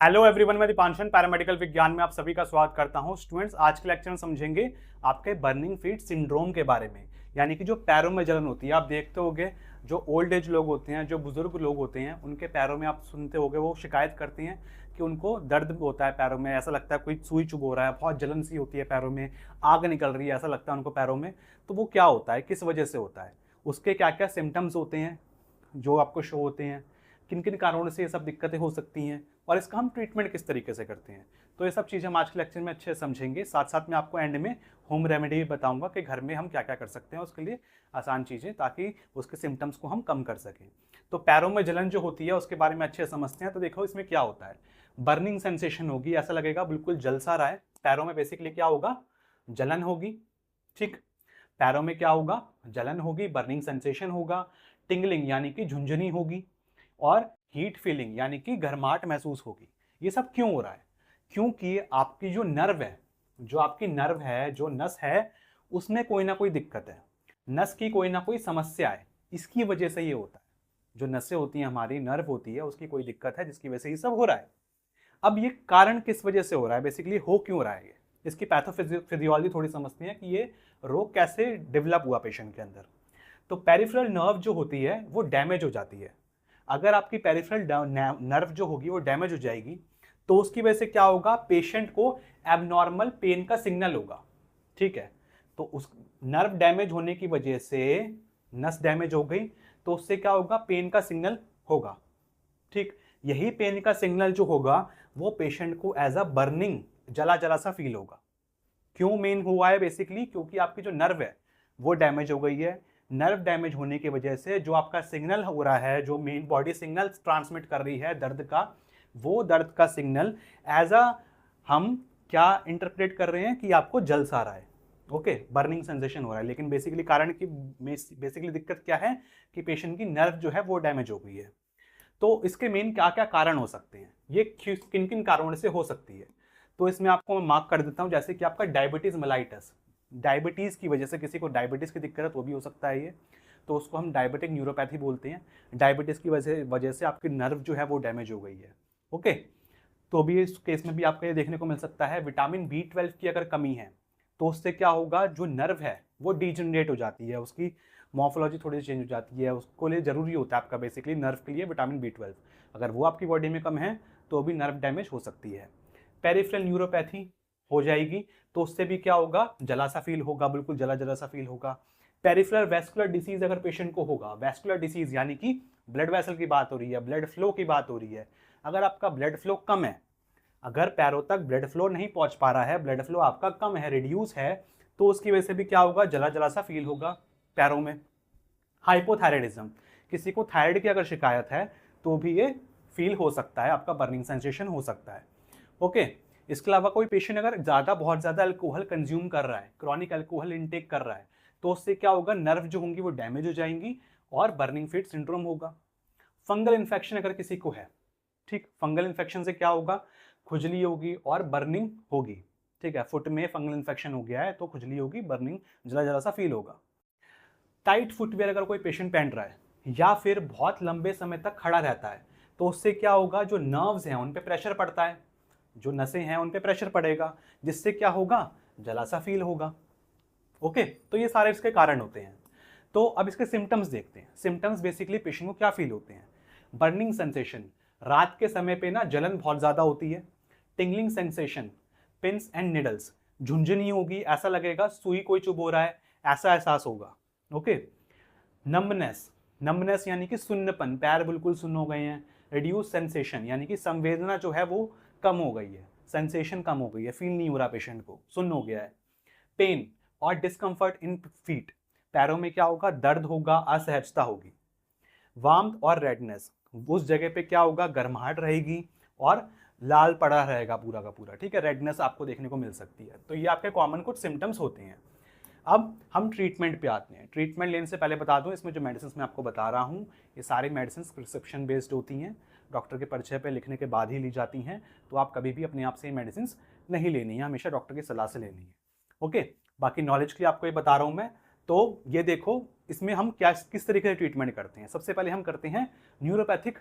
Hello everyone, मैं दीपांशन paramedical विज्ञान में आप सभी का स्वागत करता हूं। स्टूडेंट्स, आज के लेक्चर में समझेंगे आपके बर्निंग फीट सिंड्रोम के बारे में, यानी कि जो पैरों में जलन होती है। आप देखते होंगे जो ओल्ड एज लोग होते हैं, जो बुजुर्ग लोग होते हैं, उनके पैरों में आप सुनते होंगे वो शिकायत करते हैं कि उनको दर्द होता है पैरों में, ऐसा लगता है कोई सुई चुभ हो रहा है, बहुत जलन सी होती है पैरों में, आग निकल रही है, ऐसा लगता है उनको पैरों में। तो वो क्या होता है, किस वजह से होता है, उसके क्या क्या सिम्टम्स होते हैं जो आपको शो होते हैं, किन किन कारणों से ये सब दिक्कतें हो सकती हैं और इसका हम ट्रीटमेंट किस तरीके से करते हैं। तो ये सब चीज़ें हम आज के लेक्चर में अच्छे से समझेंगे। साथ साथ मैं आपको एंड में होम रेमेडी भी बताऊंगा कि घर में हम क्या क्या कर सकते हैं उसके लिए आसान चीज़ें, ताकि उसके सिम्टम्स को हम कम कर सकें। तो पैरों में जलन जो होती है उसके बारे में अच्छे से समझते हैं। तो देखो इसमें क्या होता है, बर्निंग सेंसेशन होगी, ऐसा लगेगा बिल्कुल जल सा रहा है पैरों में। बेसिकली क्या होगा, जलन होगी। ठीक, पैरों में क्या होगा, जलन होगी, बर्निंग सेंसेशन होगा, टिंगलिंग यानी कि झुंझुनी होगी, और हीट फीलिंग यानी कि गर्माहट महसूस होगी। ये सब क्यों हो रहा है? क्योंकि आपकी जो नर्व है, जो आपकी नर्व है, जो नस है, उसमें कोई ना कोई दिक्कत है, नस की कोई ना कोई समस्या है, इसकी वजह से ये होता है। जो नसें होती हैं हमारी, नर्व होती है, उसकी कोई दिक्कत है जिसकी वजह से ये सब हो रहा है। अब ये कारण किस वजह से हो रहा है, बेसिकली हो क्यों रहा है ये, इसकी पैथोफिजियोलॉजी थोड़ी समझते हैं कि ये रोग कैसे डेवलप हुआ पेशेंट के अंदर। तो पेरिफेरल नर्व जो होती है वो डैमेज हो जाती है। अगर आपकी पेरिफेरल नर्व जो होगी वो डैमेज हो जाएगी तो उसकी वजह से क्या होगा, पेशेंट को एबनॉर्मल पेन का सिग्नल होगा। ठीक है, तो उस नर्व डैमेज होने की वजह से नस डैमेज हो गई तो उससे क्या होगा, पेन का सिग्नल होगा। ठीक, यही पेन का सिग्नल जो होगा वो पेशेंट को एज अ बर्निंग, जला जला सा फील होगा। क्यों मेन हुआ है, बेसिकली क्योंकि आपकी जो नर्व है वो डैमेज हो गई है। नर्व डैमेज होने की वजह से जो आपका सिग्नल हो रहा है, जो मेन बॉडी सिग्नल ट्रांसमिट कर रही है दर्द का, वो दर्द का सिग्नल एज अ हम क्या इंटरप्रेट कर रहे हैं कि आपको जल सा रहा है। ओके, बर्निंग सेंसेशन हो रहा है, लेकिन बेसिकली कारण की बेसिकली दिक्कत क्या है कि पेशेंट की नर्व जो है वो डैमेज हो गई है। तो इसके मेन क्या क्या कारण हो सकते हैं, ये किन किन कारणों से हो सकती है, तो इसमें आपको मैं मार्क कर देता हूं। जैसे कि आपका डायबिटीज मेलाइटस, डायबिटीज की वजह से किसी को डायबिटीज की दिक्कत है तो भी हो सकता है ये, तो उसको हम डायबिटिक न्यूरोपैथी बोलते हैं। डायबिटीज की वजह से आपकी नर्व जो है वो डैमेज हो गई है। ओके, तो भी इस केस में भी आपको ये देखने को मिल सकता है। विटामिन B12 की अगर कमी है तो उससे क्या होगा, जो नर्व है वो डिजनरेट हो जाती है, उसकी मॉर्फोलॉजी थोड़ी सी चेंज हो जाती है। उसको लिए जरूरी होता है आपका बेसिकली नर्व के लिए विटामिन B12। अगर वो आपकी बॉडी में कम है तो भी नर्व डैमेज हो सकती है। पेरिफेरल न्यूरोपैथी हो जाएगी तो उससे भी क्या होगा, जला सा फील होगा, बिल्कुल जला जला सा फील होगा। पेरिफेरल वैस्कुलर डिसीज अगर पेशेंट को होगा, वैस्कुलर डिसीज यानी कि ब्लड वेसल की बात हो रही है, ब्लड फ्लो की बात हो रही है। अगर आपका ब्लड फ्लो कम है, अगर पैरों तक ब्लड फ्लो नहीं पहुंच पा रहा है, ब्लड फ्लो आपका कम है, रिड्यूस है, तो उसकी वजह से भी क्या होगा, जला जला सा फील होगा पैरों में। हाइपोथायराइडिज्म, किसी को थायराइड की अगर शिकायत है तो भी ये फील हो सकता है, आपका बर्निंग सेंसेशन हो सकता है। ओके, इसके अलावा कोई पेशेंट अगर बहुत ज़्यादा अल्कोहल कंज्यूम कर रहा है, क्रॉनिक अल्कोहल इनटेक कर रहा है, तो उससे क्या होगा, नर्व जो होंगी वो डैमेज हो जाएंगी और बर्निंग फीट सिंड्रोम होगा। फंगल इन्फेक्शन अगर किसी को है, ठीक, फंगल इन्फेक्शन से क्या होगा, खुजली होगी और बर्निंग होगी। ठीक है, फुट में फंगल इन्फेक्शन हो गया है तो खुजली होगी, बर्निंग, जला जला सा फील होगा। टाइट फुटवेयर अगर कोई पेशेंट पहन रहा है या फिर बहुत लंबे समय तक खड़ा रहता है तो उससे क्या होगा, जो नर्व्स हैं उन पे प्रेशर पड़ता है, जो नसें हैं उन पे प्रेशर पड़ेगा, जिससे क्या होगा, जला सा फील होगा। ओके, तो ये सारे इसके कारण होते हैं। तो अब इसके सिम्टम्स देखते हैं। सिम्टम्स बेसिकली पेशेंट को क्या फील होते हैं, बर्निंग सेंसेशन, रात के समय पे ना जलन बहुत ज़्यादा होती है। Tingling sensation, pins and needles, झुंझुनी होगी, ऐसा लगेगा सुई कोई चुभ हो रहा है, ऐसा एहसास होगा। ओके, नंबनेस, नंबनेस यानी कि सुन्नपन, पैर बिल्कुल सुन्न हो गए हैं। रिड्यूस सेंसेशन यानी कि संवेदना जो है वो कम हो गई है, सेंसेशन कम हो गई है, फील नहीं हो रहा पेशेंट को, सुन्न हो गया है। पेन और डिस्कम्फर्ट इन फीट, पैरों में क्या होगा, दर्द होगा, असहजता होगी। वार्मथ और रेडनेस, उस जगह पे क्या होगा, गर्माहट रहेगी और लाल पड़ा रहेगा पूरा का पूरा। ठीक है, रेडनेस आपको देखने को मिल सकती है। तो ये आपके कॉमन कुछ सिम्टम्स होते हैं। अब हम ट्रीटमेंट पे आते हैं। ट्रीटमेंट लेने से पहले बता दूं, इसमें जो मेडिसिन मैं आपको बता रहा हूँ ये सारी मेडिसिन प्रिस्क्रिप्शन बेस्ड होती हैं, डॉक्टर के पर्चे पे लिखने के बाद ही ली जाती हैं। तो आप कभी भी अपने आप से ये मेडिसिन नहीं लेनी है, हमेशा डॉक्टर की सलाह से लेनी है। ओके, बाकी नॉलेज के लिए आपको ये बता रहा हूँ मैं। तो ये देखो, इसमें हम क्या किस तरीके से ट्रीटमेंट करते हैं। सबसे पहले हम करते हैं न्यूरोपैथिक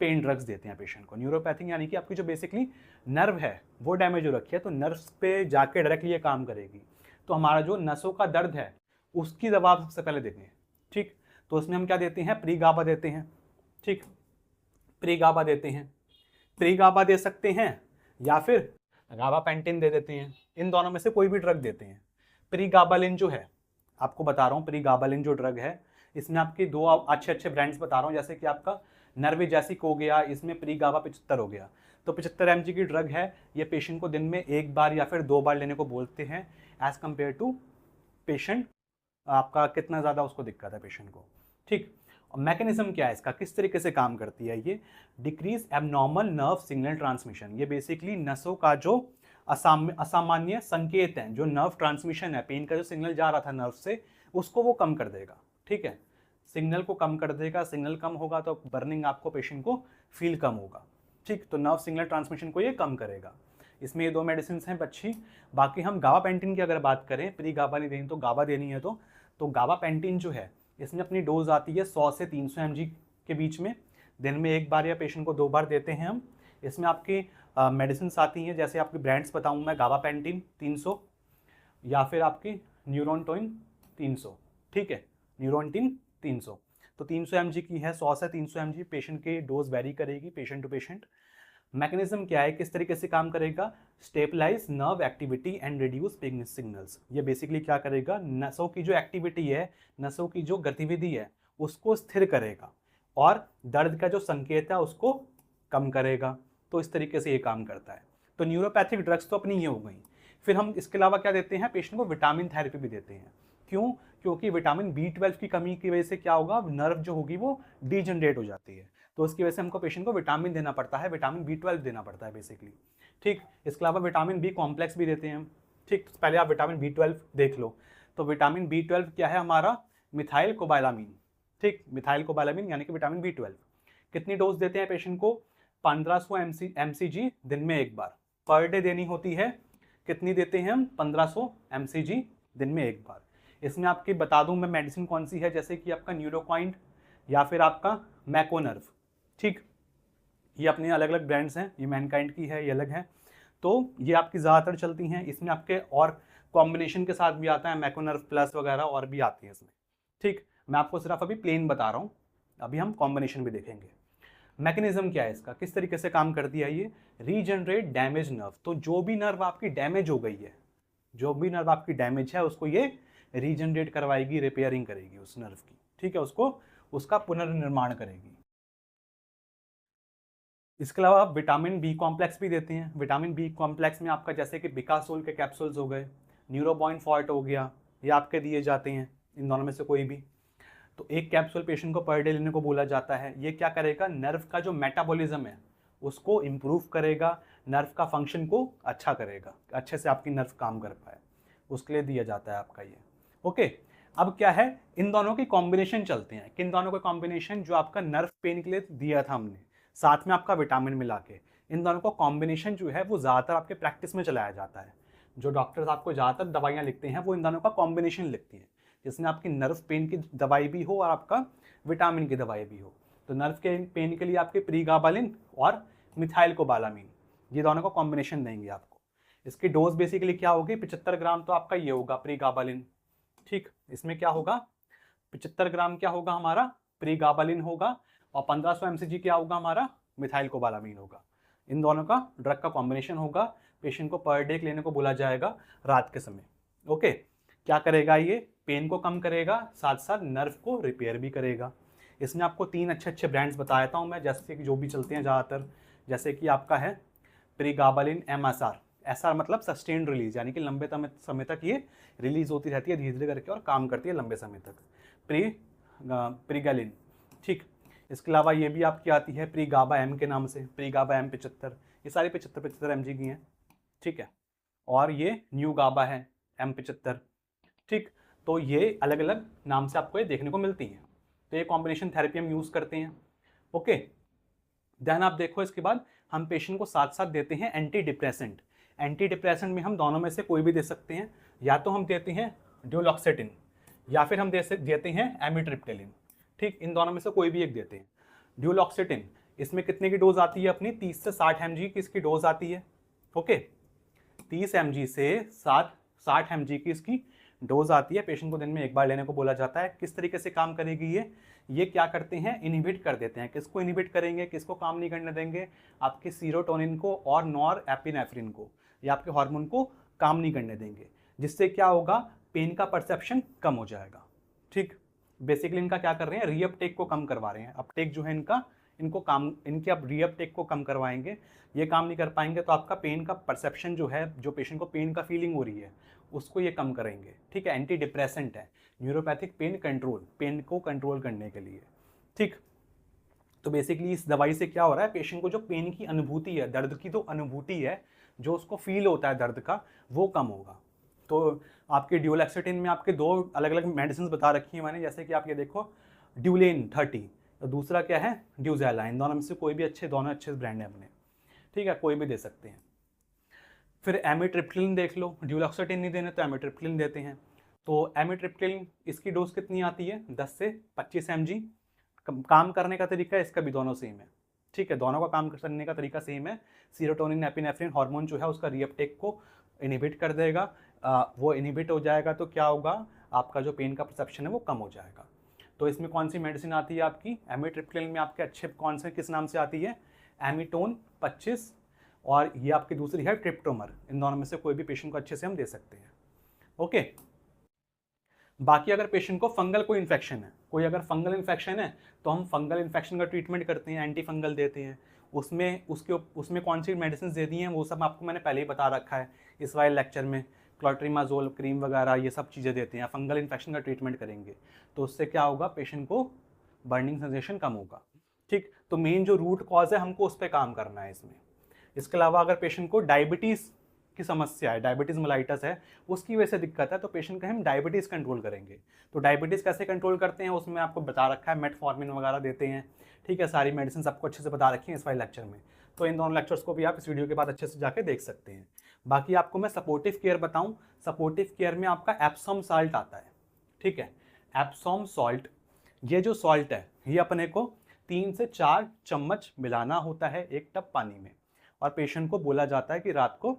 पेन ड्रग्स देते हैं पेशेंट को। न्यूरोपैथिक यानी कि आपकी जो बेसिकली नर्व है वो डैमेज हो रखी है, तो नर्व्स पे जाके डायरेक्टली ये काम करेगी। तो हमारा जो नसों का दर्द है उसकी दवा आप सबसे पहले देंगे, ठीक। तो उसमें हम क्या देते हैं, प्रीगाबा देते हैं, ठीक, प्रीगाबा देते हैं, प्रीगाबा दे सकते हैं या फिर गाबापेंटिन दे देते हैं। इन दोनों में से कोई भी ड्रग देते हैं। प्रीगाबालिन जो है, आपको बता रहा हूँ, प्रीगाबालिन जो ड्रग है इसमें आपके दो अच्छे अच्छे ब्रांड्स बता रहा हूँ, जैसे कि आपका नर्विजैसिक हो गया, इसमें प्रीगाबा 75 हो गया। तो 75 mg की ड्रग है, ये पेशेंट को दिन में 1 बार या फिर 2 बार लेने को बोलते हैं, एज कम्पेयर टू पेशेंट आपका कितना ज़्यादा उसको दिक्कत है पेशेंट को, ठीक। और मैकेनिज्म क्या है इसका, किस तरीके से काम करती है ये, decrease abnormal nerve signal transmission. ये बेसिकली नसों का जो असामान्य संकेत हैं, जो नर्व ट्रांसमिशन है, पेन का जो सिग्नल जा रहा था नर्व से, उसको वो कम कर देगा, ठीक है, सिग्नल को कम कर देगा। सिग्नल कम होगा तो बर्निंग आपको पेशेंट को फील कम होगा, ठीक। तो नर्व सिग्नल ट्रांसमिशन को ये कम करेगा। इसमें ये 2 मेडिसिन हैं बच्ची। बाकी हम गाबापेंटिन की अगर बात करें, प्री गाबा नहीं देनी तो गाबा देनी है, तो गाबापेंटिन जो है इसमें अपनी डोज आती है 100 से 300 mg के बीच में, दिन में 1 बार या पेशेंट को 2 बार देते हैं हम। इसमें आपकी मेडिसिन आती हैं, जैसे आपकी ब्रांड्स बताऊँ मैं, गाबापेंटिन 300 या फिर आपकी न्यूरोंटोइन 300, ठीक है, न्यूरोंटिन 300। तो 300 mg की है, 100 से 300 mg, पेशेंट की डोज वेरी करेगी पेशेंट टू पेशेंट। मैकेनिज्म क्या है, किस तरीके से काम करेगा, stabilise nerve activity and reduce pain signals. ये बेसिकली क्या करेगा, नसों की जो एक्टिविटी है, नसों की जो गतिविधि है उसको स्थिर करेगा और दर्द का जो संकेत है उसको कम करेगा। तो इस तरीके से ये काम करता है। तो न्यूरोपैथिक ड्रग्स तो अपनी ये हो गई। फिर हम इसके अलावा क्या देते हैं, पेशेंट को विटामिन थेरेपी भी देते हैं। क्यों, क्योंकि विटामिन B12 की कमी की वजह से क्या होगा, नर्व जो होगी वो डीजनरेट हो जाती है, तो उसकी वजह से हमको पेशेंट को विटामिन देना पड़ता है, विटामिन B12 देना पड़ता है बेसिकली, ठीक। इसके अलावा विटामिन B कॉम्प्लेक्स भी देते हैं हम, ठीक। तो पहले आप विटामिन B12 देख लो। तो विटामिन B12 क्या है हमारा, मिथाइल कोबालामीन, ठीक, मिथाइल कोबालामीन यानी कि विटामिन B12। कितनी डोज देते हैं पेशेंट को, 1500 mcg दिन में 1 बार, पर डे देनी होती है। कितनी देते हैं हम, 1500 mcg दिन में 1 बार। इसमें आपकी बता दूं मैं मेडिसिन कौन सी है, जैसे कि आपका न्यूरोक्वाइंट या फिर आपका मैकोनर्व, ठीक। ये अपने अलग अलग ब्रांड्स हैं, ये मैनकाइंड की है, ये अलग है। तो ये आपकी ज़्यादातर चलती हैं। इसमें आपके और कॉम्बिनेशन के साथ भी आता है, मैकोनर्व प्लस वगैरह और भी आती है इसमें, ठीक। मैं आपको सिर्फ अभी प्लेन बता रहा हूँ, अभी हम कॉम्बिनेशन भी देखेंगे। मैकेनिज्म क्या है इसका, किस तरीके से काम करती है ये, रीजनरेट डैमेज नर्व। तो जो भी नर्व आपकी डैमेज हो गई है, जो भी नर्व आपकी डैमेज है उसको ये रीजनरेट करवाएगी, रिपेयरिंग करेगी उस नर्व की, ठीक है, उसको उसका पुनर्निर्माण करेगी। इसके अलावा आप विटामिन B कॉम्प्लेक्स भी देते हैं। विटामिन B कॉम्प्लेक्स में आपका जैसे कि बिकासोल के कैप्सूल्स हो गए, न्यूरोबॉइन फॉर्ट हो गया, ये आपके दिए जाते हैं, इन दोनों में से कोई भी। तो 1 कैप्सूल पेशेंट को पर डे लेने को बोला जाता है। ये क्या करेगा, नर्व का जो मेटाबॉलिज्म है उसको इम्प्रूव करेगा, नर्व का फंक्शन को अच्छा करेगा, अच्छे से आपकी नर्व काम कर पाए, उसके लिए दिया जाता है आपका ये, ओके। अब क्या है, इन दोनों के कॉम्बिनेशन चलते हैं। किन दोनों के कॉम्बिनेशन, जो आपका नर्व पेन के लिए दिया था हमने, साथ में आपका विटामिन मिला के, इन दोनों का कॉम्बिनेशन जो है वो ज़्यादातर आपके प्रैक्टिस में चलाया जाता है। जो डॉक्टर्स आपको ज़्यादातर दवाइयाँ लिखते हैं वो इन दोनों का कॉम्बिनेशन लिखती हैं, जिसमें आपकी नर्व पेन की दवाई भी हो और आपका विटामिन की दवाई भी हो। तो नर्व के पेन के लिए आपके प्रीगाबालिन और मिथाइल कोबालामीन, ये दोनों का कॉम्बिनेशन देंगे आपको। इसकी डोज बेसिकली क्या होगी, 75 ग्राम तो आपका ये होगा प्रीगाबालिन, ठीक। इसमें क्या होगा, 75 ग्राम क्या होगा हमारा, प्रीगाबालिन होगा, और 1500 mcg क्या होगा हमारा, मिथाइल कोबालामीन होगा। इन दोनों का ड्रग का कॉम्बिनेशन होगा। पेशेंट को पर डे लेने को बोला जाएगा रात के समय, ओके। क्या करेगा ये, पेन को कम करेगा, साथ साथ नर्व को रिपेयर भी करेगा। इसमें आपको 3 अच्छे अच्छे ब्रांड्स बता देता हूँ मैं, जैसे कि जो भी चलते हैं ज़्यादातर, जैसे कि आपका है प्रीगाबालिन MSR, SR मतलब सस्टेन्ड रिलीज, यानी कि लंबे समय तक ये रिलीज होती रहती है धीरे धीरे करके और काम करती है लंबे समय तक। प्रीगालिन, ठीक। इसके अलावा ये भी आपकी आती है प्रीगाबा M के नाम से, प्रीगाबा M 75, ये सारी 75 mg की हैं, ठीक है। और ये न्यू गाबा है M 75, ठीक। तो ये अलग अलग नाम से आपको ये देखने को मिलती हैं। तो ये कॉम्बिनेशन थेरेपी हम यूज़ करते हैं, ओके। देन आप देखो, इसके बाद हम पेशेंट को साथ साथ देते हैं एंटी डिप्रेसेंट। एंटी डिप्रेसेंट में हम दोनों में से कोई भी दे सकते हैं, या तो हम देते हैं ड्यूलॉक्सेटिन या फिर हम देते हैं एमिट्रिप्टिलिन, ठीक। इन दोनों में से कोई भी एक देते हैं। ड्यूलॉक्सेटिन इसमें कितने की डोज आती है अपनी 30 से 60 mg की इसकी डोज आती है। ओके 30 mg से 60 mg की इसकी डोज आती है। पेशेंट को दिन में एक बार लेने को बोला जाता है। किस तरीके से काम करेगी ये क्या करते हैं, इनहिबिट कर देते हैं। किसको इनहिबिट करेंगे, किसको काम नहीं करने देंगे, आपके सीरोटोनिन को और नॉर एपिनेफ्रिन को, या आपके हार्मोन को काम नहीं करने देंगे, जिससे क्या होगा, पेन का परसेप्शन कम हो जाएगा। ठीक, बेसिकली इनका क्या कर रहे हैं, रीअपटेक को कम करवा रहे हैं। अपटेक जो है इनके अब रीअपटेक को कम करवाएंगे। ये काम नहीं कर पाएंगे तो आपका पेन का परसेप्शन जो है, जो पेशेंट को पेन का फीलिंग हो रही है, उसको ये कम करेंगे। ठीक है, एंटी डिप्रेसेंट है, न्यूरोपैथिक पेन कंट्रोल, पेन को कंट्रोल करने के लिए। ठीक, तो बेसिकली इस दवाई से क्या हो रहा है, पेशेंट को जो पेन की अनुभूति है, दर्द की तो अनुभूति है, जो उसको फील होता है दर्द का, वो कम होगा। तो आपके ड्यूलैक्सेटिन में आपके 2 अलग अलग मेडिसिन बता रखी हैं मैंने, जैसे कि आप ये देखो ड्यूलेन 30, तो दूसरा क्या है ड्यूजेला। इन दोनों में से कोई भी दोनों अच्छे ब्रांड हैं अपने। ठीक है, कोई भी दे सकते हैं। फिर एमिट्रिप्टिलिन देख लो, ड्यूलैक्सेटिन नहीं देने तो एमिट्रिप्टिलिन देते हैं। तो एमिट्रिप्टिलिन इसकी डोज कितनी आती है 10 से 25 mg। काम करने का तरीका इसका भी दोनों सेम है। ठीक है, दोनों का काम करने का तरीका सेम है। सीरोटोनिन एपिनेफ्रिन हार्मोन जो है उसका रीअपटेक को इनहिबिट कर देगा। वो इनहिबिट हो जाएगा तो क्या होगा, आपका जो पेन का परसेप्शन है वो कम हो जाएगा। तो इसमें कौन सी मेडिसिन आती है आपकी, एमिट्रिप्टिलिन में आपके अच्छे कौन से किस नाम से आती है, एमिटोन 25, और ये आपकी दूसरी है ट्रिप्टोमर। इन दोनों में से कोई भी पेशेंट को अच्छे से हम दे सकते हैं। ओके, बाकी अगर पेशेंट को फंगल कोई इन्फेक्शन है, कोई अगर फंगल इन्फेक्शन है तो हम फंगल इन्फेक्शन का ट्रीटमेंट करते हैं, एंटी फंगल देते हैं। उसमें कौन सी मेडिसिन दे दी हैं वो सब आपको मैंने पहले ही बता रखा है इस वाले लेक्चर में। क्लोट्रीमाजोल क्रीम वगैरह ये सब चीज़ें देते हैं। फंगल इन्फेक्शन का ट्रीटमेंट करेंगे तो उससे क्या होगा, पेशेंट को बर्निंग सेंसेशन कम होगा। ठीक, तो मेन जो रूट कॉज है हमको उस पर काम करना है इसमें। इसके अलावा अगर पेशेंट को डायबिटीज़ की समस्या है, डायबिटीज़ मेलाइटस है, उसकी वजह से दिक्कत है, तो पेशेंट का हम डायबिटीज़ कंट्रोल करेंगे। तो डायबिटीज़ कैसे कंट्रोल करते हैं उसमें आपको बता रखा है, मेटफॉर्मिन वगैरह देते हैं। ठीक है, सारी मेडिसिन आपको अच्छे से बता रखी है इस वाले लेक्चर में। तो इन दोनों लेक्चर्स को भी आप इस वीडियो के बाद अच्छे से जाके देख सकते हैं। बाकी आपको मैं सपोर्टिव केयर बताऊं, सपोर्टिव केयर में आपका एप्सॉम साल्ट आता है। ठीक है, एप्सॉम सॉल्ट, ये जो सॉल्ट है ये अपने को 3 से 4 चम्मच मिलाना होता है एक टब पानी में, और पेशेंट को बोला जाता है कि रात को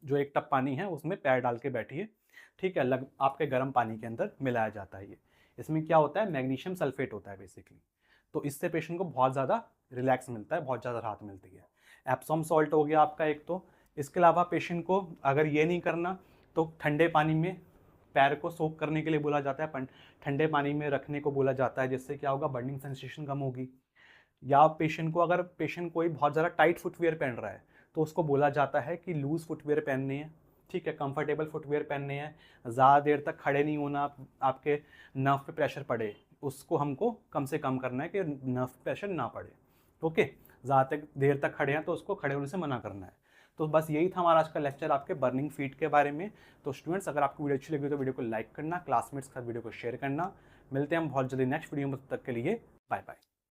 जो एक टब पानी है उसमें पैर डाल के बैठिए। ठीक है, आपके गर्म पानी के अंदर मिलाया जाता है ये। इसमें क्या होता है, मैग्नीशियम सल्फेट होता है बेसिकली। तो इससे पेशेंट को बहुत ज़्यादा रिलैक्स मिलता है, बहुत ज़्यादा राहत मिलती है। एप्सॉम सॉल्ट हो गया आपका एक। तो इसके अलावा पेशेंट को अगर ये नहीं करना तो ठंडे पानी में पैर को सोक करने के लिए बोला जाता है, ठंडे पानी में रखने को बोला जाता है, जिससे क्या होगा, बर्निंग सेंसेशन कम होगी। या पेशेंट को अगर पेशेंट कोई बहुत ज़्यादा टाइट फुटवेयर पहन रहा है तो उसको बोला जाता है कि लूज़ फुटवेयर पहनने हैं। ठीक है, कंफर्टेबल फुटवेयर पहनने हैं, ज़्यादा देर तक खड़े नहीं होना, आपके नर्व पे प्रेशर पड़े उसको हमको कम से कम करना है कि नर्व प्रेशर ना पड़े। ओके, ज़्यादा देर तक खड़े हैं तो उसको खड़े होने से मना करना है। तो बस यही था हमारा आज का लेक्चर आपके बर्निंग फीट के बारे में। तो स्टूडेंट्स, अगर आपको वीडियो अच्छी लगी तो वीडियो को लाइक करना, क्लासमेट्स के साथ वीडियो को शेयर करना। मिलते हैं हम बहुत जल्दी नेक्स्ट वीडियो में, तब तक के लिए बाय बाय।